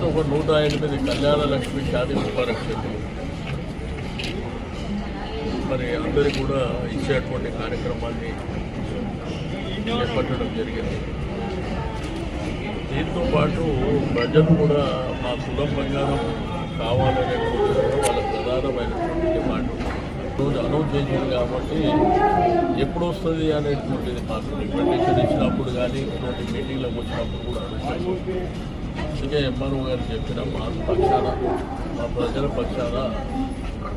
ఒక 108 కళ్యాణ లక్ష్మి షాదీ ముబారక్ చెట్లు మరి అందరికీ కూడా ఇచ్చేటువంటి కార్యక్రమాన్ని చేపట్టడం జరిగింది. దీంతో పాటు ప్రజలు కూడా మా కులం బంగారం కావాలనేటువంటి వాళ్ళ ప్రధానమైనటువంటి డిమాండ్ రోజు అనౌన్స్ చేసింది కాబట్టి ఎప్పుడు వస్తుంది అనేటువంటిది మాకు రిప్రజెంటేషన్ ఇచ్చినప్పుడు కానీ ఇటువంటి మీటింగ్లకు వచ్చినప్పుడు కూడా అందుకే ఎంఆర్ఓ గారు చెప్పిన మా పక్షాన మా ప్రజల పక్షాన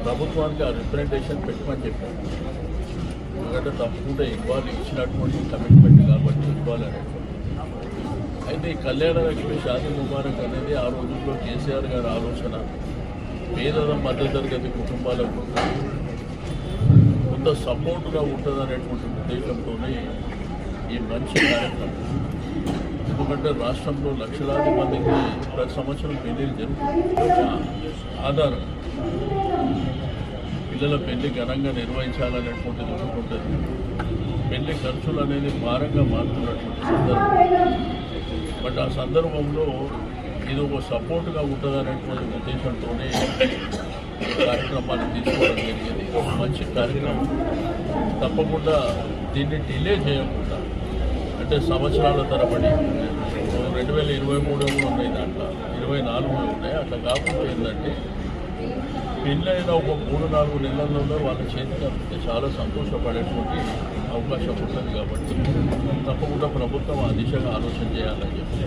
ప్రభుత్వానికి ఆ రిప్రజెంటేషన్ పెట్టమని చెప్పారు. ఎందుకంటే తప్పకుండా ఇవ్వాలి, ఇచ్చినటువంటి కమిట్మెంట్ కాబట్టి ఇవ్వాలనేటువంటి. అయితే ఈ కళ్యాణ లక్ష్మి షాదీ ముబారక్ అనేది ఆ రోజుల్లో కేసీఆర్ గారి ఆలోచన పేద మధ్యతరగతి కుటుంబాలకు కొంత సపోర్టుగా ఉంటుంది అనేటువంటి ఉద్దేశంతోనే ఈ మంచి కార్యక్రమం. ఎందుకంటే రాష్ట్రంలో లక్షలాది మందికి ప్రతి సంవత్సరం పెళ్లిళ్ళు జరుగుతుంది. ఆధారం పిల్లల పెళ్లి ఘనంగా నిర్వహించాలనేటువంటిది ఒకటి ఉంటుంది. పెళ్లి ఖర్చులు అనేది భారంగా మారుతున్నటువంటి సందర్భం. బట్ ఆ సందర్భంలో ఇది ఒక సపోర్ట్గా ఉంటుంది అనేటువంటి ఉద్దేశంతోనే కార్యక్రమాన్ని తీసుకోవడం జరిగింది. మంచి కార్యక్రమం. తప్పకుండా దీన్ని డిలే చేయకుండా, అంటే సంవత్సరాల తరబడి 2023 ఉన్నాయి, దాంట్లో 24 ఉన్నాయి. అట్లా కాకుండా ఏంటంటే పెళ్ళైన ఒక 3-4 నెలల్లో వాళ్ళ చేతికి అందితే చాలా సంతోషపడేటువంటి అవకాశం ఉంటుంది. కాబట్టి తప్పకుండా ప్రభుత్వం ఆ దిశగా ఆలోచన చేయాలని చెప్పి